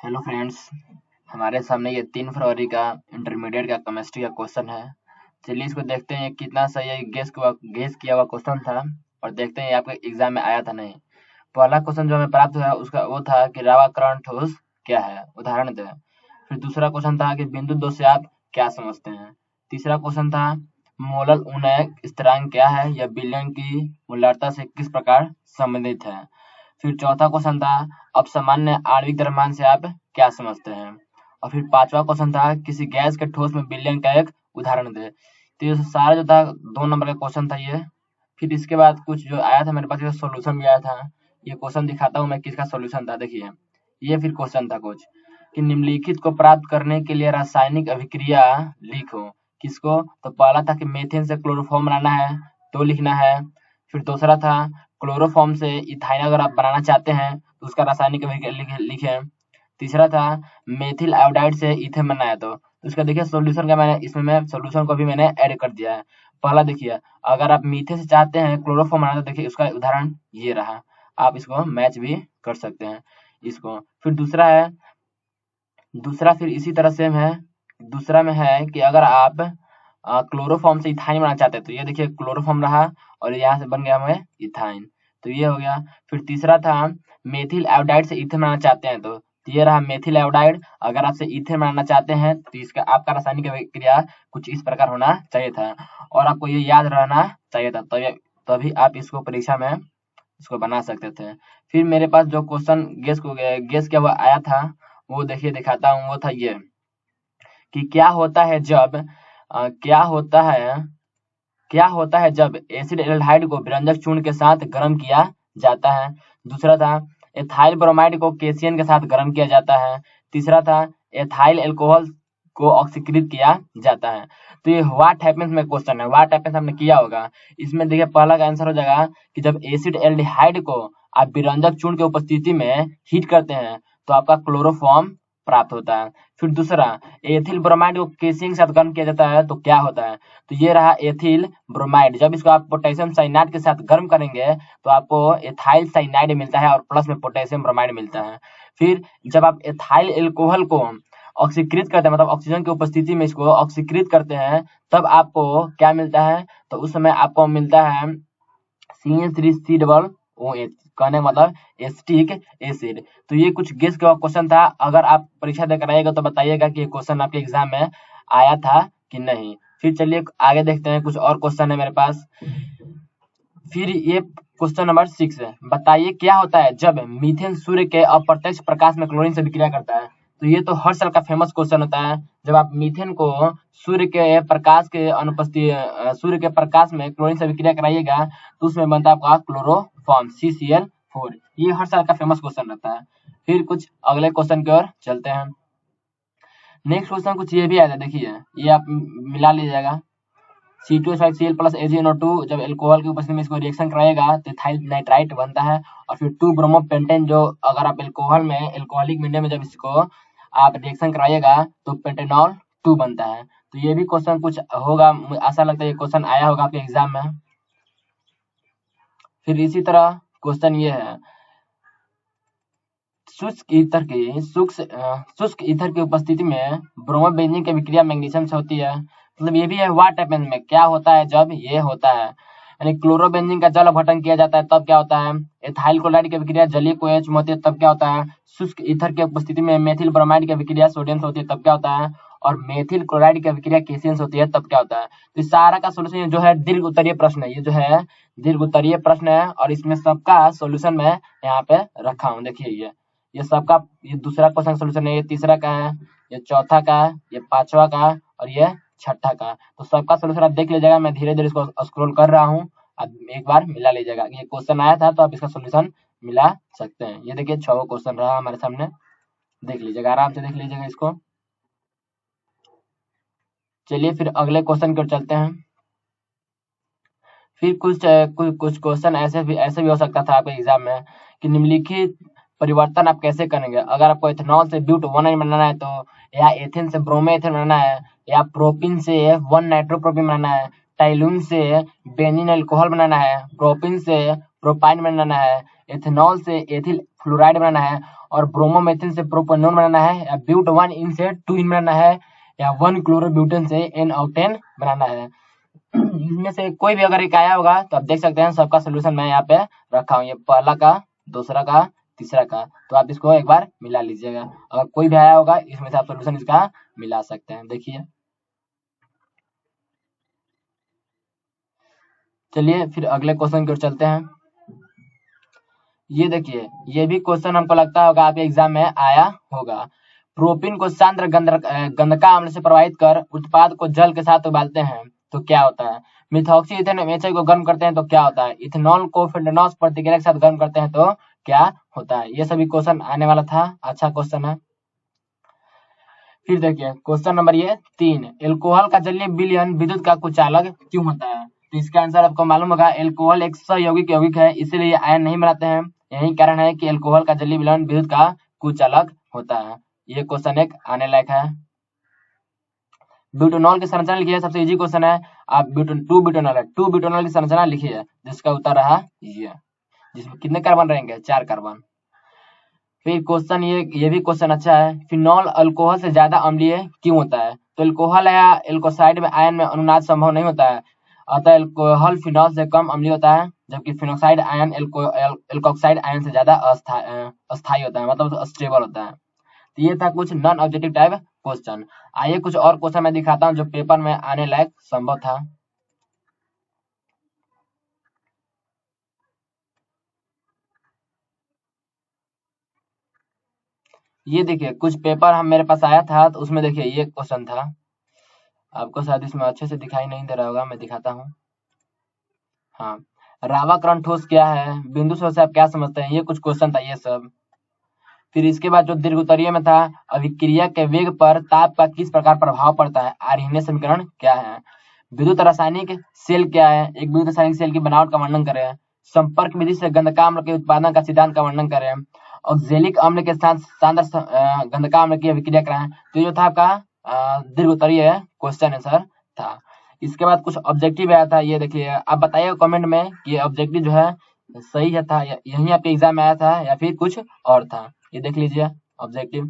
Hello friends. हमारे सामने ये 3 फरवरी का इंटरमीडिएट का केमिस्ट्री का क्वेश्चन है। चलिए इसको देखते हैं कितना सही है। गेस किया हुआ क्वेश्चन था और देखते हैं ये आपके एग्जाम में आया था नहीं। पहला क्वेश्चन जो हमें प्राप्त हुआ उसका वो था कि रावाकरण ठोस क्या है, उदाहरण दें। फिर दूसरा क्वेश्चन था कि बिंदु 2 से आप क्या समझते हैं। तीसरा क्वेश्चन था मोलल उन्नयक स्थिरांक क्या है, यह विलयन की मोलारता से किस प्रकार संबंधित है। फिर चौथा क्वेश्चन था अपसामान्य आणविक द्रव्यमान से आप क्या समझते हैं। और फिर पांचवा क्वेश्चन था किसी गैस के ठोस में विलयन का एक उदाहरण दे। तो ये सारा जो था 2 नंबर का क्वेश्चन था ये। फिर इसके बाद कुछ जो आया था मेरे पास सॉल्यूशन भी आया था। ये क्वेश्चन दिखाता हूँ मैं किसका सॉल्यूशन था। देखिए ये फिर क्वेश्चन था कुछ कि निम्नलिखित को प्राप्त करने के लिए रासायनिक अभिक्रिया लिखो। किसको, तो पहला था कि मीथेन से क्लोरोफॉर्म बनाना है तो लिखना है। फिर दूसरा था क्लोरोफॉर्म से इथाइन अगर आप बनाना चाहते हैं तो उसका रासायनिक अभिक्रिया लिखें। तीसरा था मेथिल आयोडाइड से इथेन बनाना है तो उसका देखिए सॉल्यूशन का मैंने इसमें मैं सॉल्यूशन को भी मैंने ऐड कर दिया है। पहला देखिए अगर आप मीथे से चाहते हैं क्लोरोफॉर्म बनाना तो देखिए उसका उदाहरण ये रहा। आप इसको मैच भी कर सकते हैं इसको। फिर दूसरा है, दूसरा फिर इसी तरह सेम है। दूसरा में है कि अगर आप क्लोरोफॉर्म से इथाइन बनाना चाहते हैं तो ये देखिए क्लोरोफॉर्म रहा और यहाँ से बन गया हमें इथाइन, तो ये हो गया। फिर तीसरा था मेथिल आयोडाइड से इथेन बनाना चाहते हैं तो ये रहा मेथिल आयोडाइड। अगर आपसे इथेन बनाना चाहते हैं तो इसका आपका रासायनिक अभिक्रिया कुछ इस प्रकार होना चाहिए था और आपको ये याद रहना चाहिए था, तो तभी आप इसको परीक्षा में इसको बना सकते थे। फिर मेरे पास जो क्वेश्चन गेस किया हुआ आया था वो देखिए दिखाता हूँ। वो था ये कि क्या होता है जब क्या होता है जब एसिड एल्डिहाइड को विरंजक चूर्ण के साथ गर्म किया जाता है। दूसरा था एथाइल ब्रोमाइड को केसियन के साथ गर्म किया जाता है। तीसरा था एथाइल अल्कोहल को ऑक्सीकृत किया जाता है। तो ये व्हाट हैपेंस में क्वेश्चन है। व्हाट हैपेंस हमने किया होगा इसमें देखिए पहला का आंसर हो जाएगा कि जब एसिड एल्डिहाइड को आप विरंजक चूर्ण की उपस्थिति में हीट करते हैं तो आपका क्लोरोफॉर्म प्राप्त होता है। फिर दूसरा एथिल ब्रोमाइड को केसियन के साथ गर्म किया जाता है तो क्या होता है, तो ये रहा एथिल ब्रोमाइड। जब इसको आप पोटेशियम साइनाइड के साथ गर्म करेंगे तो आपको एथाइल साइनाइड मिलता है और प्लस में पोटेशियम ब्रोमाइड मिलता है। फिर जब आप एथाइल अल्कोहल को ऑक्सीकृत करते हैं मतलब ऑक्सीजन की उपस्थिति में इसको ऑक्सीकृत करते हैं तब आपको क्या मिलता है, तो उस समय आपको मिलता है CH3COOH, कहने का मतलब एसिटिक एसिड। तो ये कुछ गेस का क्वेश्चन था। अगर आप परीक्षा देकर आइएगा तो बताइएगा कि ये क्वेश्चन आपके एग्जाम में आया था कि नहीं। फिर चलिए आगे देखते हैं, कुछ और क्वेश्चन है मेरे पास। फिर ये क्वेश्चन नंबर 6 है, बताइए क्या होता है जब मीथेन सूर्य के अप्रत्यक्ष प्रकाश में क्लोरीन से विक्रिया करता है। तो ये तो हर साल का फेमस क्वेश्चन होता है। जब आप मीथेन को सूर्य के प्रकाश के सूर्य के प्रकाश में क्लोरीन से विक्रिया कराइएगा तो उसमें बनता है आपका क्लोरोफॉर्म CCl4। ये हर साल का फेमस क्वेश्चन रहता है। फिर कुछ अगले क्वेश्चन की ओर चलते हैं। नेक्स्ट क्वेश्चन कुछ ये भी आया था, देखिए ये आप मिला लीजिएगा। C2H5Cl प्लस AgNO2 जब अल्कोहल की उपस्थिति में इसको रिएक्शन कराएगा तो इथाइल नाइट्राइट बनता है। और फिर 2 ब्रोमोपेंटेन जो अगर आप अल्कोहल में अल्कोहलिक मीडियम में जब इसको आप रिएक्शन कराइएगा तो पेंटेनॉल 2 बनता है। तो ये भी क्वेश्चन कुछ होगा, आशा लगता है ये क्वेश्चन आया होगा आपके एग्जाम में। फिर इसी तरह क्वेश्चन ये है शुष्क ईथर की उपस्थिति में ब्रोमोबेंजीन की विक्रिया मैग्नीशियम से होती है। मतलब ये भी है व्हाट हैपेंस में, क्या होता है जब ये होता है, यानी क्लोरोबेंजीन का जल अपघटन किया जाता है तब क्या होता है। एथाइल क्लोराइड की विक्रिया जलीय OH में होती है तब क्या होता है। शुष्क ईथर की उपस्थिति में मेथिल ब्रोमाइड की विक्रिया सोडियम से होती है तब क्या होता है। और मेथिल क्लोराइड की विक्रिया केसियन से होती है तब क्या होता है। तो सारा का सोल्यूशन जो है दीर्घ उत्तरीय प्रश्न है, ये जो है दीर्घ उत्तरीय प्रश्न है और इसमें सबका सोल्यूशन मैं यहाँ पे रखा हूँ। देखिए ये सबका, ये दूसरा क्वेश्चन सोल्यूशन है, ये तीसरा का है, ये चौथा का है, ये पांचवा का और ये छठा का। तो सबका सोल्यूशन आप देख लीजिएगा। मैं धीरे धीरे इसको स्क्रॉल कर रहा हूँ, आप एक बार मिला लीजिएगा। ये क्वेश्चन आया था तो आप इसका सोल्यूशन मिला सकते हैं। ये देखिए 6 क्वेश्चन रहा हमारे सामने, देख लीजिएगा, आराम से देख लीजिएगा इसको। चलिए फिर अगले क्वेश्चन की ओर चलते हैं। फिर कुछ क्वेश्चन ऐसे भी हो सकता था आपके एग्जाम में कि निम्नलिखित परिवर्तन आप कैसे करेंगे। अगर आपको एथेनॉल से ब्यूट 1 बनाना है तो, या एथेन से ब्रोमो एथेन बनाना है, या प्रोपिन से 1 नाइट्रोप्रोपिन बनाना है, टाइलून से बेंजीन अल्कोहल बनाना है, प्रोपिन से प्रोपाइन बनाना है, एथेनॉल से एथिल फ्लोराइड बनाना है, और ब्रोमोमेथिन से प्रोपेनोन बनाना है, या ब्यूट 1 इन से 2 इन बनाना है, या 1 क्लोरोब्यूटेन से N-octane बनाना है। इनमें से कोई भी अगर एक आया होगा तो आप देख सकते हैं सबका सोल्यूशन मैं यहाँ पे रखा हूँ, ये पहला का, दूसरा का, तीसरा का, तो आप इसको एक बार मिला लीजिएगा। अगर कोई भी आया होगा इसमें से आप सोल्यूशन इसका मिला सकते हैं। देखिए, चलिए फिर अगले क्वेश्चन की ओर चलते हैं। ये देखिए, ये भी क्वेश्चन हमको लगता होगा आपके एग्जाम में आया होगा। प्रोपीन को सांद्र गंधका अम्ल से प्रवाहित कर उत्पाद को जल के साथ उबालते हैं तो क्या होता है। मिथॉक्सी इथेन एचआई को गर्म करते हैं तो क्या होता है। इथेनॉल को फिनोस प्रतिक्रिया के साथ गर्म करते हैं तो क्या होता है। ये सभी क्वेश्चन आने वाला था, अच्छा क्वेश्चन है। फिर देखिए क्वेश्चन नंबर ये 3, एल्कोहल का जलीय विलयन विद्युत का कुचालक क्यों होता है। तो इसका आंसर आपको मालूम होगा, एल्कोहल एक सहयौगिक यौगिक है, इसीलिए आयन नहीं बनाते हैं। यही कारण है कि एल्कोहल का जलीय विलयन विद्युत का कुचालक होता है। ये क्वेश्चन एक आने लायक है। ब्यूटेनॉल की संरचना लिखिए, सबसे इजी क्वेश्चन है। आप 2 ब्यूटेनॉल है, 2 ब्यूटेनॉल की संरचना लिखिए, जिसका उत्तर रहा ये, जिसमें कितने कार्बन रहेंगे, 4 कार्बन। फिर क्वेश्चन ये भी क्वेश्चन अच्छा है, फिनॉल अल्कोहल से ज्यादा अम्लीय क्यों होता है। तो अल्कोहल या एल्कोसाइड में आयन में अनुनाद संभव नहीं होता है, अतः अल्कोहल फिनॉल से कम अम्लीय होता है, जबकि फिनोक्साइड आयन एल्कोक्साइड आयन से ज्यादा अस्थायी होता है, मतलब स्टेबल होता है। तो ये था कुछ नॉन ऑब्जेक्टिव टाइप क्वेश्चन। आइए कुछ और क्वेश्चन मैं दिखाता हूँ जो पेपर में आने लायक संभव था। ये देखिए कुछ पेपर हम मेरे पास आया था, तो उसमें देखिए ये क्वेश्चन था। आपको शायद इसमें अच्छे से दिखाई नहीं दे रहा होगा, मैं दिखाता हूँ। हाँ, रावाकरण ठोस क्या है, बिंदु से आप क्या समझते हैं, ये कुछ क्वेश्चन था ये सब। फिर इसके बाद जो दीर्घोत्तरीय में था, अभिक्रिया के वेग पर ताप का किस प्रकार प्रभाव पड़ता है, आर्हिनीय समीकरण क्या है। विद्युत रासायनिक सेल क्या है, एक विद्युत रासायनिक सेल की बनावट का वर्णन करें। संपर्क विधि से गंधका अम्ल के उत्पादन का सिद्धांत का वर्णन करें। ऑक्जेलिक अम्ल के साथ सांद्र गंधका अम्ल की अभिक्रिया कराएं। तो ये था आपका दीर्घोत्तरीय क्वेश्चन आंसर था। इसके बाद कुछ ऑब्जेक्टिव आया था, ये देखिए, आप बताइए कमेंट में कि ऑब्जेक्टिव जो है सही है था, यही आपके एग्जाम में आया था या फिर कुछ और था। ये देख लीजिए ऑब्जेक्टिव,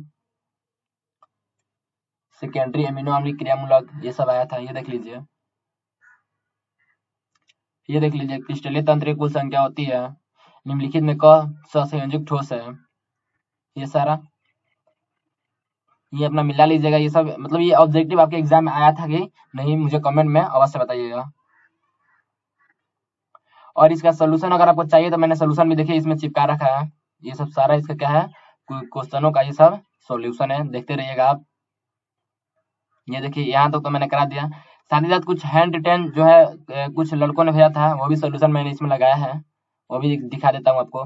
सेकेंडरी एमिनो अम्ल क्रियामूलक, ये सब आया था, ये देख लीजिए। ये देख लीजिए, क्रिस्टलीय तंत्र की कुल संख्या होती है, निम्नलिखित में क सहसंयोजक ठोस है। ये सारा ये अपना मिला लीजिएगा, ये सब मतलब ये ऑब्जेक्टिव आपके एग्जाम में आया था कि नहीं, मुझे कमेंट में अवश्य बताइएगा। और इसका सोल्यूशन अगर आपको चाहिए तो मैंने सोल्यूशन भी देखिए इसमें चिपका रखा है। ये सब सारा इसका क्या है, क्वेश्चनों का ये सब सोल्यूशन है, देखते रहिएगा आप। ये देखिए यहाँ तक तो मैंने करा दिया, साथ ही साथ कुछ हैंड रिटेन जो है कुछ लड़कों ने भेजा था, वो भी सोल्यूशन मैंने इसमें लगाया है, वो भी दिखा देता हूँ आपको।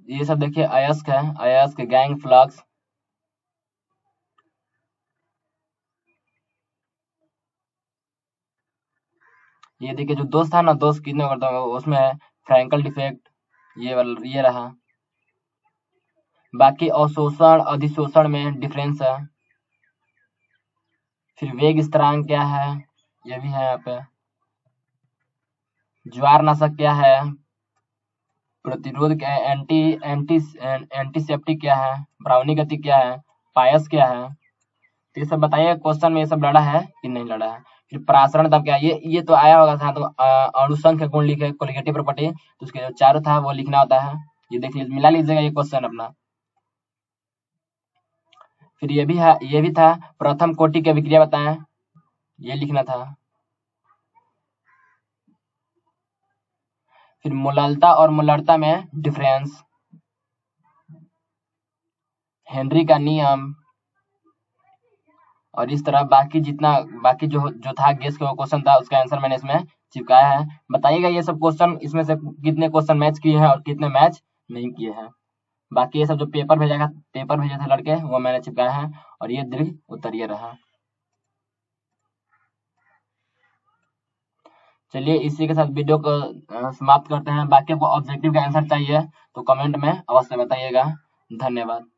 ये सब देखिए अयस्क है, अयस्क, गैंग, फ्लक्स। ये देखिए जो दोस्त था ना, दोस्त कितने करता है उसमें है फ्रैंकल डिफेक्ट, ये वाला ये रहा। बाकी अवशोषण अधिशोषण में डिफरेंस है। फिर वेग स्थिरांक क्या है, ये भी है यहाँ पे। ज्वार नाशक क्या है, प्रतिरोध क्या है, एंटीसेप्टिक क्या है, ब्राउनी गति क्या है, पायस क्या है। तो ये सब बताइए क्वेश्चन में ये सब लड़ा है कि नहीं लड़ा है। फिर परासरण तब क्या है, ये तो आया होगा था, तो अणुसंख्य गुण लिखे, कोलिगेटिव प्रॉपर्टी, तो उसके जो चारों था वो लिखना होता है। ये देख लीजिए, मिला लीजिएगा ये क्वेश्चन अपना। फिर ये भी है, ये भी था, प्रथम कोटि की अभिक्रिया बताएं, ये लिखना था। फिर मोललता और मोलरता में डिफरेंस, हेनरी का नियम, और इस तरह बाकी जितना बाकी जो था गेस का क्वेश्चन था उसका आंसर मैंने इसमें चिपकाया है। बताइएगा ये सब क्वेश्चन इसमें से कितने क्वेश्चन मैच किए हैं और कितने मैच नहीं किए हैं। बाकी ये सब जो पेपर भेजे थे लड़के, वो मैंने चिपकाया है, और ये दीर्घ उत्तरीय रहा। चलिए इसी के साथ वीडियो को समाप्त करते हैं। बाकी आपको ऑब्जेक्टिव का आंसर चाहिए तो कमेंट में अवश्य बताइएगा। धन्यवाद।